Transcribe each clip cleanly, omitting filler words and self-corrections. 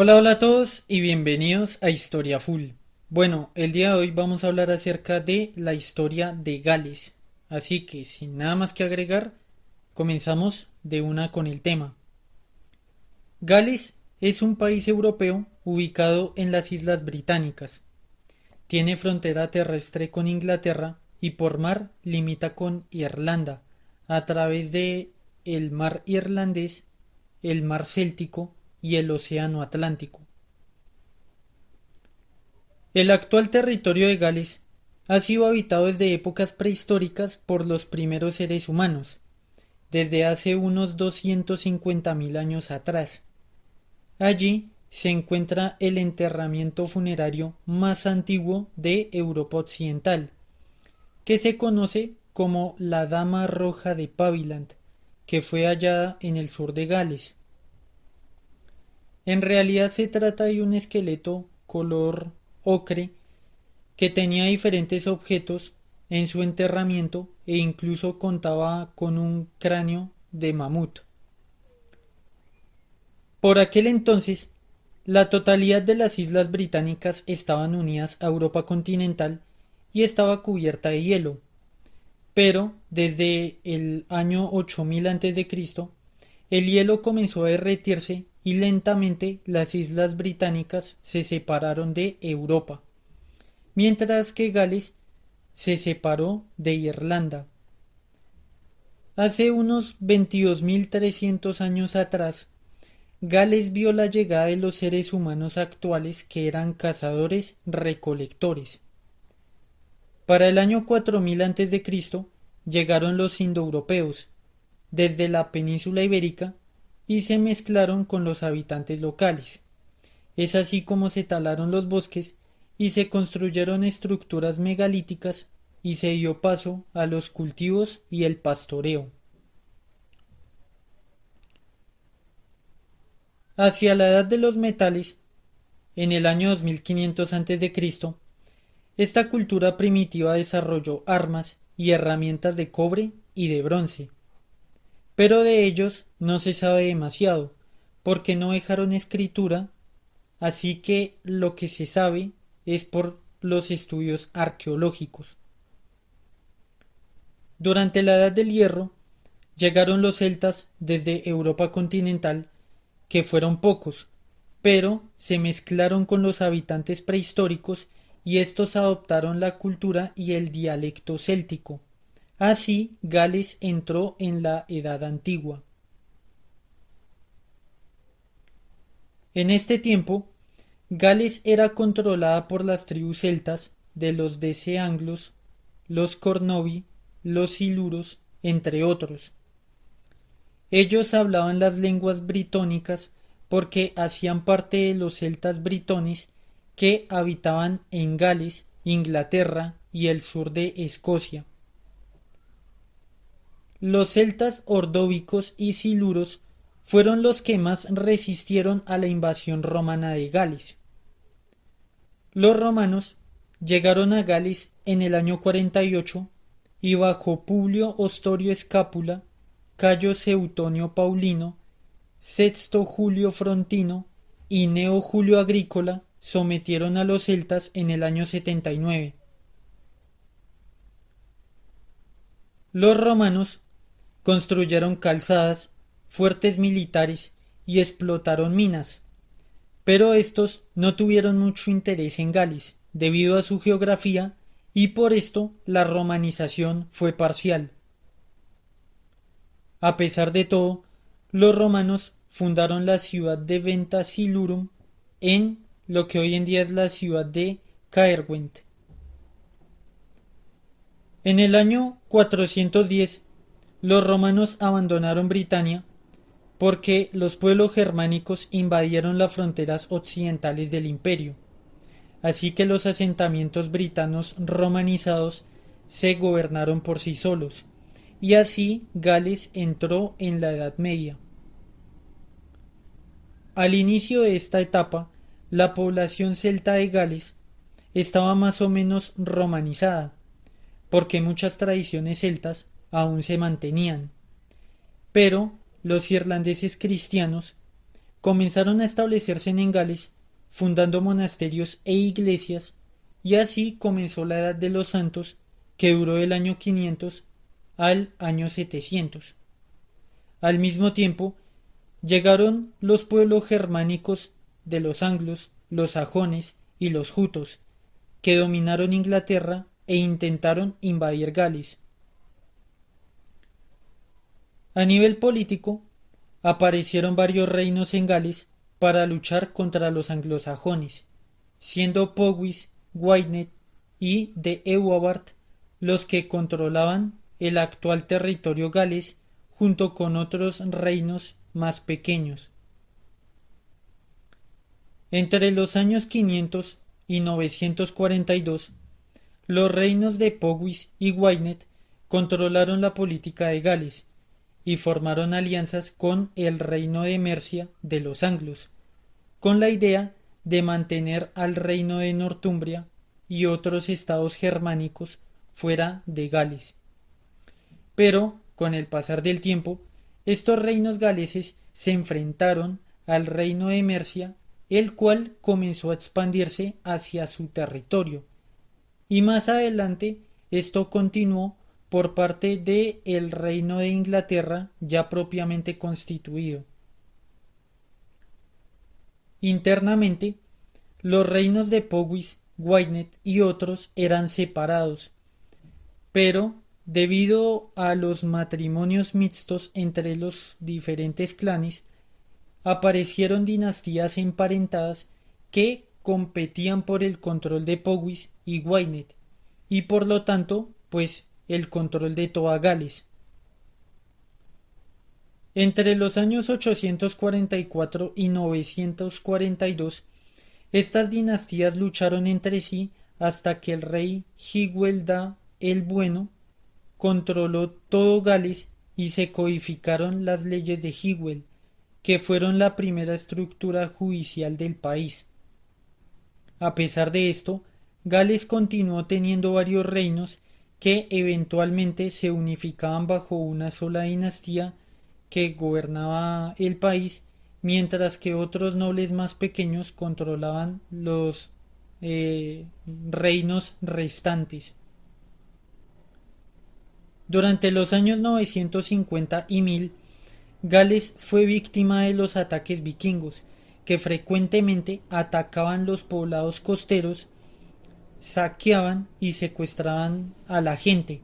Hola a todos y bienvenidos a Historia Full. Bueno, el día de hoy vamos a hablar acerca de la historia de Gales. Así que, sin nada más que agregar, comenzamos de una con el tema. Gales es un país europeo ubicado en las Islas Británicas. Tiene frontera terrestre con Inglaterra y por mar limita con Irlanda a través de el mar Irlandés, el mar Céltico y el Océano Atlántico. El actual territorio de Gales ha sido habitado desde épocas prehistóricas por los primeros seres humanos, desde hace unos 250.000 años atrás. Allí se encuentra el enterramiento funerario más antiguo de Europa Occidental, que se conoce como la Dama Roja de Paviland, que fue hallada en el sur de Gales. En realidad se trata de un esqueleto color ocre que tenía diferentes objetos en su enterramiento e incluso contaba con un cráneo de mamut. Por aquel entonces, la totalidad de las islas británicas estaban unidas a Europa continental y estaba cubierta de hielo, pero desde el año 8000 a.C., el hielo comenzó a derretirse y lentamente las islas británicas se separaron de Europa, mientras que Gales se separó de Irlanda. Hace unos 22.300 años atrás, Gales vio la llegada de los seres humanos actuales que eran cazadores-recolectores. Para el año 4000 a.C. llegaron los indoeuropeos desde la península ibérica y se mezclaron con los habitantes locales. Es así como se talaron los bosques y se construyeron estructuras megalíticas y se dio paso a los cultivos y el pastoreo. Hacia la edad de los metales, en el año 2500 a.C., esta cultura primitiva desarrolló armas y herramientas de cobre y de bronce, pero de ellos no se sabe demasiado, porque no dejaron escritura, así que lo que se sabe es por los estudios arqueológicos. Durante la Edad del Hierro llegaron los celtas desde Europa continental, que fueron pocos, pero se mezclaron con los habitantes prehistóricos y estos adoptaron la cultura y el dialecto céltico. Así, Gales entró en la Edad Antigua. En este tiempo, Gales era controlada por las tribus celtas de los Deseanglos, los Cornovi, los Siluros, entre otros. Ellos hablaban las lenguas britónicas porque hacían parte de los celtas britones que habitaban en Gales, Inglaterra y el sur de Escocia. Los celtas ordóvicos y siluros fueron los que más resistieron a la invasión romana de Gales. Los romanos llegaron a Gales en el año 48 y bajo Publio Ostorio Escápula, Cayo Seutonio Paulino, Sexto Julio Frontino y Neo Julio Agrícola sometieron a los celtas en el año 79. Los romanos construyeron calzadas, fuertes militares y explotaron minas, pero estos no tuvieron mucho interés en Gales, debido a su geografía, y por esto la romanización fue parcial. A pesar de todo, los romanos fundaron la ciudad de Venta Silurum en lo que hoy en día es la ciudad de Caerwent. En el año 410, los romanos abandonaron Britania porque los pueblos germánicos invadieron las fronteras occidentales del imperio, así que los asentamientos britanos romanizados se gobernaron por sí solos, y así Gales entró en la Edad Media. Al inicio de esta etapa, la población celta de Gales estaba más o menos romanizada, porque muchas tradiciones celtas aún se mantenían, pero los irlandeses cristianos comenzaron a establecerse en Gales, fundando monasterios e iglesias, y así comenzó la Edad de los Santos, que duró del año 500 al año 700. Al mismo tiempo, llegaron los pueblos germánicos de los anglos, los sajones y los jutos, que dominaron Inglaterra e intentaron invadir Gales. A nivel político, aparecieron varios reinos en Gales para luchar contra los anglosajones, siendo Powys, Gwynedd y de Ewabart los que controlaban el actual territorio galés junto con otros reinos más pequeños. Entre los años 500 y 942, los reinos de Powys y Gwynedd controlaron la política de Gales y formaron alianzas con el reino de Mercia de los anglos, con la idea de mantener al reino de Northumbria y otros estados germánicos fuera de Gales. Pero, con el pasar del tiempo, estos reinos galeses se enfrentaron al reino de Mercia, el cual comenzó a expandirse hacia su territorio, y más adelante esto continuó por parte de el reino de Inglaterra ya propiamente constituido. Internamente, los reinos de Powys, Gwynedd y otros eran separados, pero debido a los matrimonios mixtos entre los diferentes clanes, aparecieron dinastías emparentadas que competían por el control de Powys y Gwynedd, y por lo tanto, pues, el control de toda Gales. Entre los años 844 y 942, estas dinastías lucharon entre sí hasta que el rey Hywel el Bueno controló todo Gales y se codificaron las leyes de Hywel, que fueron la primera estructura judicial del país. A pesar de esto, Gales continuó teniendo varios reinos que eventualmente se unificaban bajo una sola dinastía que gobernaba el país, mientras que otros nobles más pequeños controlaban los reinos restantes. Durante los años 950 y 1000, Gales fue víctima de los ataques vikingos, que frecuentemente atacaban los poblados costeros, saqueaban y secuestraban a la gente.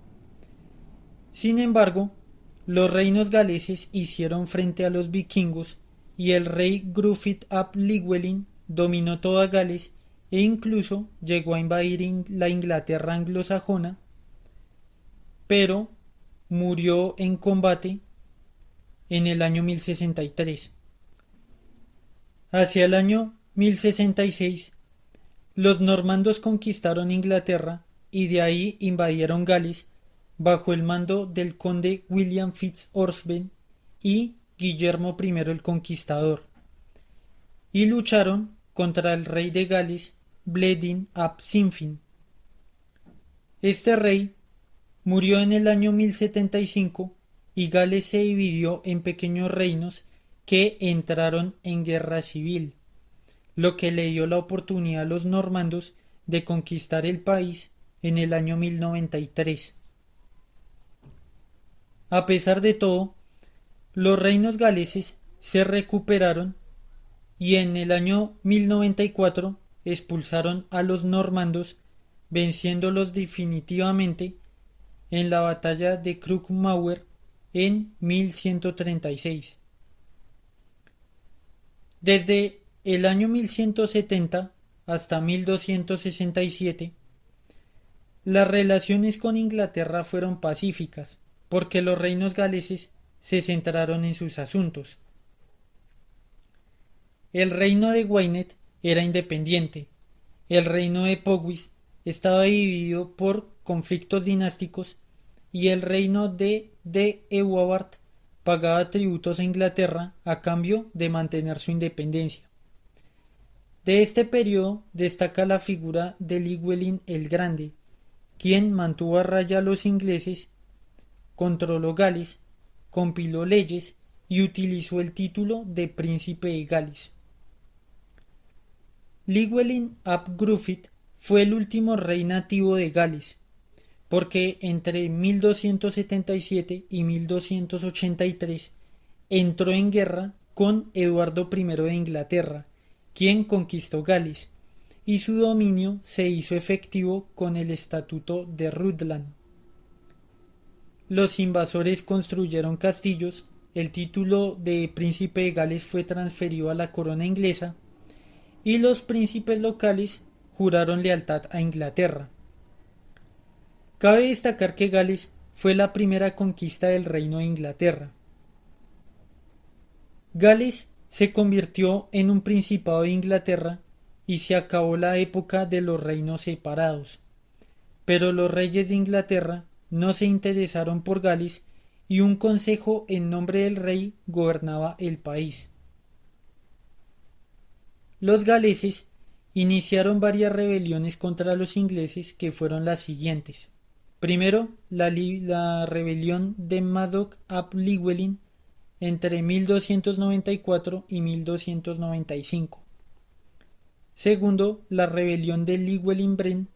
Sin embargo, los reinos galeses hicieron frente a los vikingos y el rey Grufydd ap Llywelyn dominó toda Gales e incluso llegó a invadir la Inglaterra anglosajona, pero murió en combate en el año 1063. Hacia el año 1066, los normandos conquistaron Inglaterra y de ahí invadieron Gales bajo el mando del conde William Fitz-Osbern y Guillermo I el Conquistador, y lucharon contra el rey de Gales, Bledin ap Cynfin. Este rey murió en el año 1075 y Gales se dividió en pequeños reinos que entraron en guerra civil, lo que le dio la oportunidad a los normandos de conquistar el país en el año 1093. A pesar de todo, los reinos galeses se recuperaron y en el año 1094 expulsaron a los normandos, venciéndolos definitivamente en la batalla de Crugmauer en 1136. Desde el año 1170 hasta 1267, las relaciones con Inglaterra fueron pacíficas, porque los reinos galeses se centraron en sus asuntos. El reino de Gwynedd era independiente, el reino de Powys estaba dividido por conflictos dinásticos y el reino de Ewabart pagaba tributos a Inglaterra a cambio de mantener su independencia. De este periodo destaca la figura de Llywelyn el Grande, quien mantuvo a raya a los ingleses, controló Gales, compiló leyes y utilizó el título de príncipe de Gales. Llywelyn ap Gruffydd fue el último rey nativo de Gales, porque entre 1277 y 1283 entró en guerra con Eduardo I de Inglaterra, quien conquistó Gales, y su dominio se hizo efectivo con el Estatuto de Rutland. Los invasores construyeron castillos, el título de príncipe de Gales fue transferido a la corona inglesa, y los príncipes locales juraron lealtad a Inglaterra. Cabe destacar que Gales fue la primera conquista del Reino de Inglaterra. Gales se convirtió en un principado de Inglaterra y se acabó la época de los reinos separados. Pero los reyes de Inglaterra no se interesaron por Gales y un consejo en nombre del rey gobernaba el país. Los galeses iniciaron varias rebeliones contra los ingleses que fueron las siguientes. Primero, la rebelión de Madoc ap Llywelyn entre 1294 y 1295. Segundo, la rebelión de Llywelyn Bren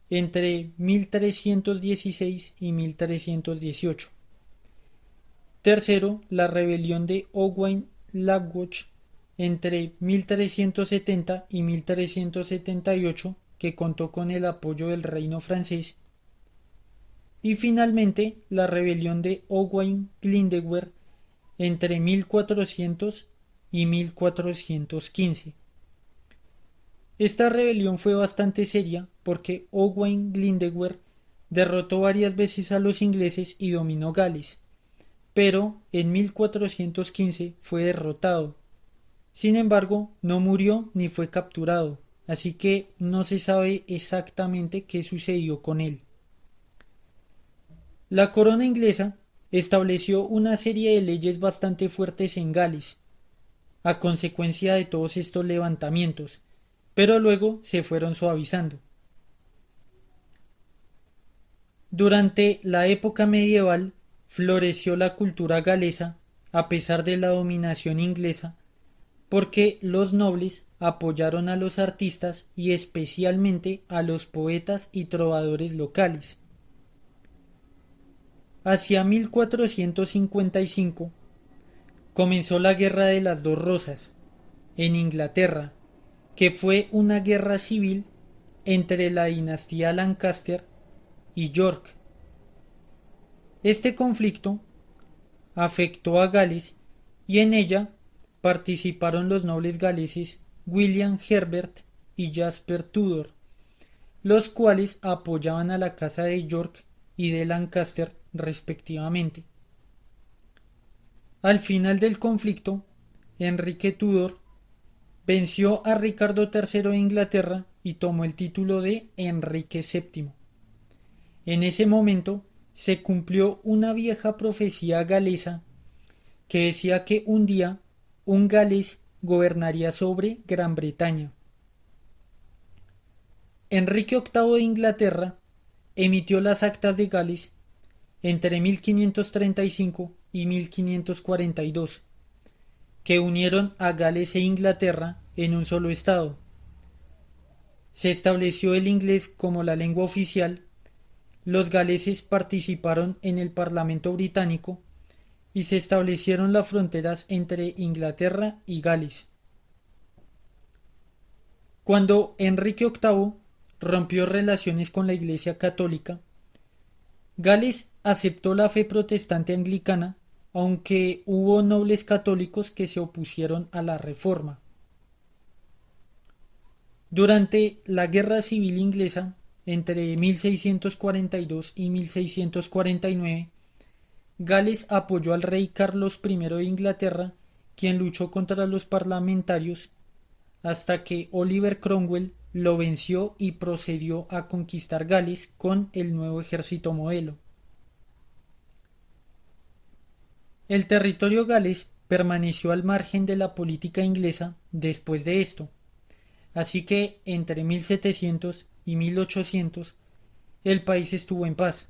entre 1316 y 1318. Tercero, la rebelión de Owain Lawgoch entre 1370 y 1378, que contó con el apoyo del reino francés. Y finalmente, la rebelión de Owain Glyndŵr entre 1400 y 1415. Esta rebelión fue bastante seria porque Owain Glyndŵr derrotó varias veces a los ingleses y dominó Gales, pero en 1415 fue derrotado. Sin embargo, no murió ni fue capturado, así que no se sabe exactamente qué sucedió con él. La corona inglesa estableció una serie de leyes bastante fuertes en Gales, a consecuencia de todos estos levantamientos, pero luego se fueron suavizando. Durante la época medieval floreció la cultura galesa a pesar de la dominación inglesa, porque los nobles apoyaron a los artistas y especialmente a los poetas y trovadores locales. Hacia 1455 comenzó la Guerra de las Dos Rosas en Inglaterra, que fue una guerra civil entre la dinastía Lancaster y York. Este conflicto afectó a Gales y en ella participaron los nobles galeses William Herbert y Jasper Tudor, los cuales apoyaban a la casa de York y de Lancaster respectivamente. Al final del conflicto, Enrique Tudor venció a Ricardo III de Inglaterra y tomó el título de Enrique VII. En ese momento se cumplió una vieja profecía galesa que decía que un día un galés gobernaría sobre Gran Bretaña. Enrique VIII de Inglaterra emitió las Actas de Gales entre 1535 y 1542, que unieron a Gales e Inglaterra en un solo estado. Se estableció el inglés como la lengua oficial, los galeses participaron en el Parlamento británico y se establecieron las fronteras entre Inglaterra y Gales. Cuando Enrique VIII rompió relaciones con la Iglesia Católica, Gales aceptó la fe protestante anglicana, aunque hubo nobles católicos que se opusieron a la reforma. Durante la Guerra Civil Inglesa, entre 1642 y 1649, Gales apoyó al rey Carlos I de Inglaterra, quien luchó contra los parlamentarios, hasta que Oliver Cromwell lo venció y procedió a conquistar Gales con el nuevo ejército modelo. El territorio galés permaneció al margen de la política inglesa después de esto, así que entre 1700 y 1800 el país estuvo en paz.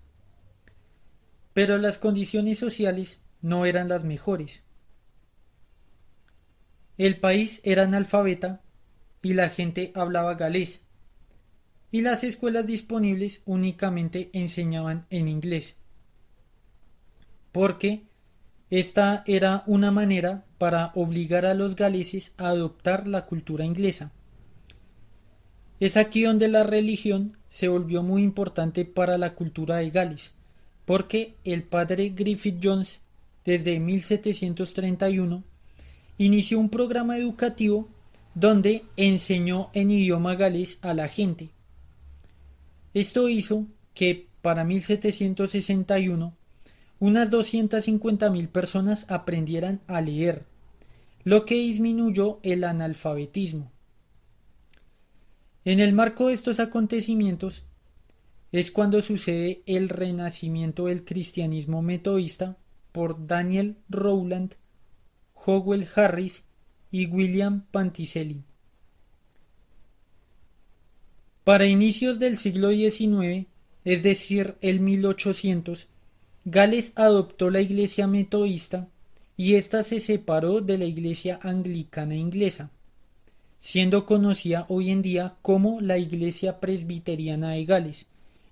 Pero las condiciones sociales no eran las mejores. El país era analfabeta y la gente hablaba galés, y las escuelas disponibles únicamente enseñaban en inglés, porque esta era una manera para obligar a los galeses a adoptar la cultura inglesa. Es aquí donde la religión se volvió muy importante para la cultura de Gales, porque el padre Griffith Jones, desde 1731, inició un programa educativo donde enseñó en idioma galés a la gente. Esto hizo que para 1761 unas 250.000 personas aprendieran a leer, lo que disminuyó el analfabetismo. En el marco de estos acontecimientos es cuando sucede el renacimiento del cristianismo metodista por Daniel Rowland, Howell Harris y William Panticelli. Para inicios del siglo XIX, es decir, el 1800, Gales adoptó la iglesia metodista y ésta se separó de la iglesia anglicana inglesa, siendo conocida hoy en día como la Iglesia Presbiteriana de Gales,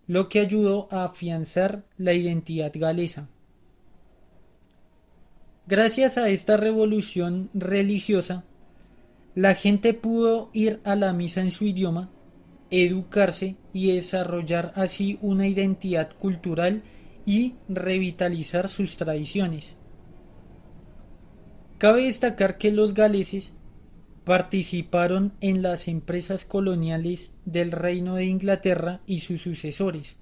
lo que ayudó a afianzar la identidad galesa. Gracias a esta revolución religiosa, la gente pudo ir a la misa en su idioma, educarse y desarrollar así una identidad cultural y revitalizar sus tradiciones. Cabe destacar que los galeses participaron en las empresas coloniales del Reino de Inglaterra y sus sucesores,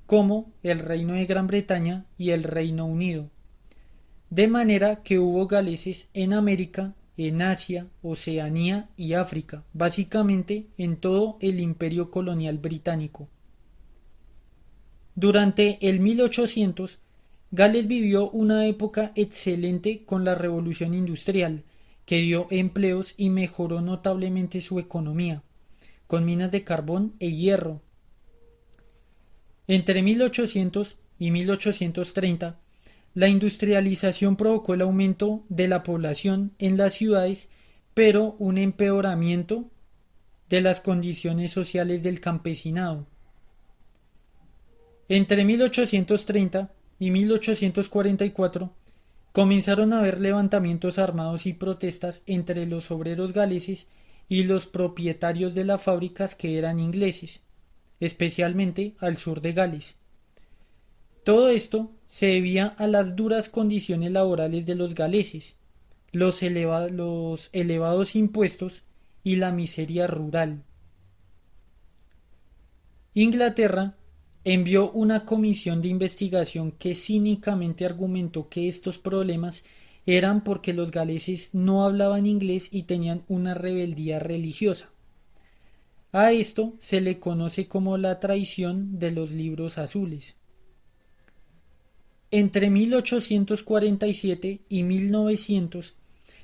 como el Reino de Gran Bretaña y el Reino Unido, de manera que hubo galeses en América, en Asia, Oceanía y África, básicamente en todo el imperio colonial británico. Durante el 1800, Gales vivió una época excelente con la revolución industrial, que dio empleos y mejoró notablemente su economía, con minas de carbón e hierro. Entre 1800 y 1830, la industrialización provocó el aumento de la población en las ciudades, pero un empeoramiento de las condiciones sociales del campesinado. Entre 1830 y 1844 comenzaron a haber levantamientos armados y protestas entre los obreros galeses y los propietarios de las fábricas que eran ingleses, especialmente al sur de Gales. Todo esto se debía a las duras condiciones laborales de los galeses, los elevados impuestos y la miseria rural. Inglaterra envió una comisión de investigación que cínicamente argumentó que estos problemas eran porque los galeses no hablaban inglés y tenían una rebeldía religiosa. A esto se le conoce como la traición de los libros azules. Entre 1847 y 1900,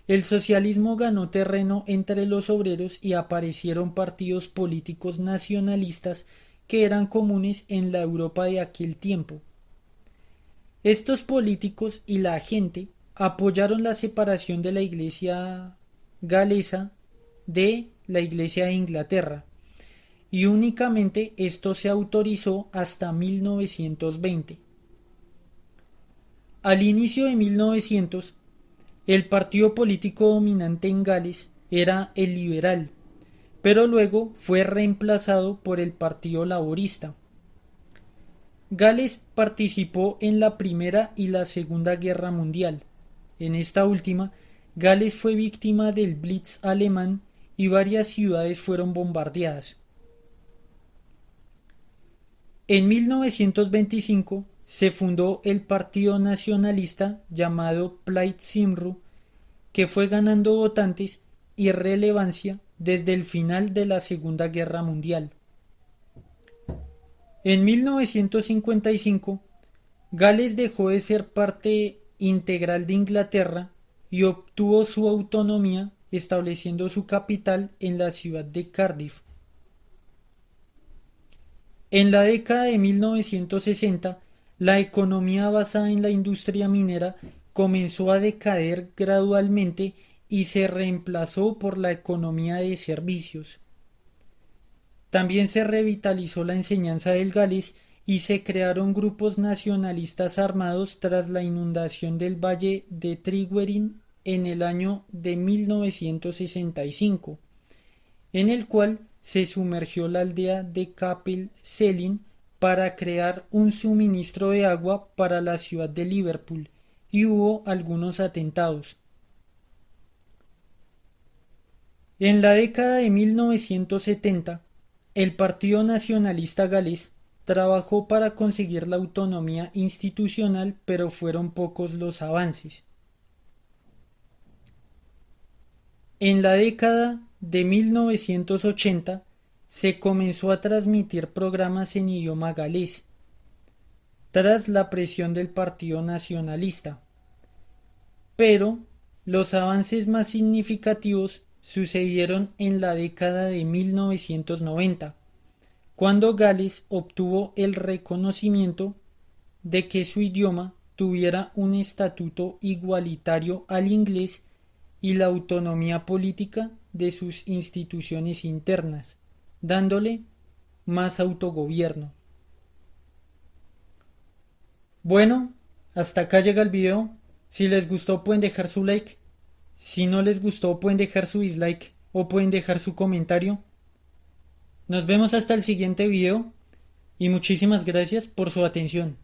el socialismo ganó terreno entre los obreros y aparecieron partidos políticos nacionalistas que eran comunes en la Europa de aquel tiempo. Estos políticos y la gente apoyaron la separación de la Iglesia galesa de la Iglesia de Inglaterra, y únicamente esto se autorizó hasta 1920. Al inicio de 1900, el partido político dominante en Gales era el liberal, pero luego fue reemplazado por el Partido Laborista. Gales participó en la Primera y la Segunda Guerra Mundial. En esta última, Gales fue víctima del Blitz alemán y varias ciudades fueron bombardeadas. En 1925 se fundó el partido nacionalista llamado Plaid Cymru, que fue ganando votantes y relevancia desde el final de la Segunda Guerra Mundial. En 1955, Gales dejó de ser parte integral de Inglaterra y obtuvo su autonomía, estableciendo su capital en la ciudad de Cardiff. En la década de 1960, la economía basada en la industria minera comenzó a decaer gradualmente y se reemplazó por la economía de servicios. También se revitalizó la enseñanza del Gales y se crearon grupos nacionalistas armados tras la inundación del valle de Tríguerin en el año de 1965, en el cual se sumergió la aldea de Capel Celyn para crear un suministro de agua para la ciudad de Liverpool, y hubo algunos atentados. En la década de 1970, el Partido Nacionalista Galés trabajó para conseguir la autonomía institucional, pero fueron pocos los avances. En la década de 1980 se comenzó a transmitir programas en idioma galés, tras la presión del Partido Nacionalista. Pero los avances más significativos sucedieron en la década de 1990, cuando Gales obtuvo el reconocimiento de que su idioma tuviera un estatuto igualitario al inglés y la autonomía política de sus instituciones internas, dándole más autogobierno. Bueno, hasta acá llega el video. Si les gustó pueden dejar su like. Si no les gustó pueden dejar su dislike o pueden dejar su comentario. Nos vemos hasta el siguiente video y muchísimas gracias por su atención.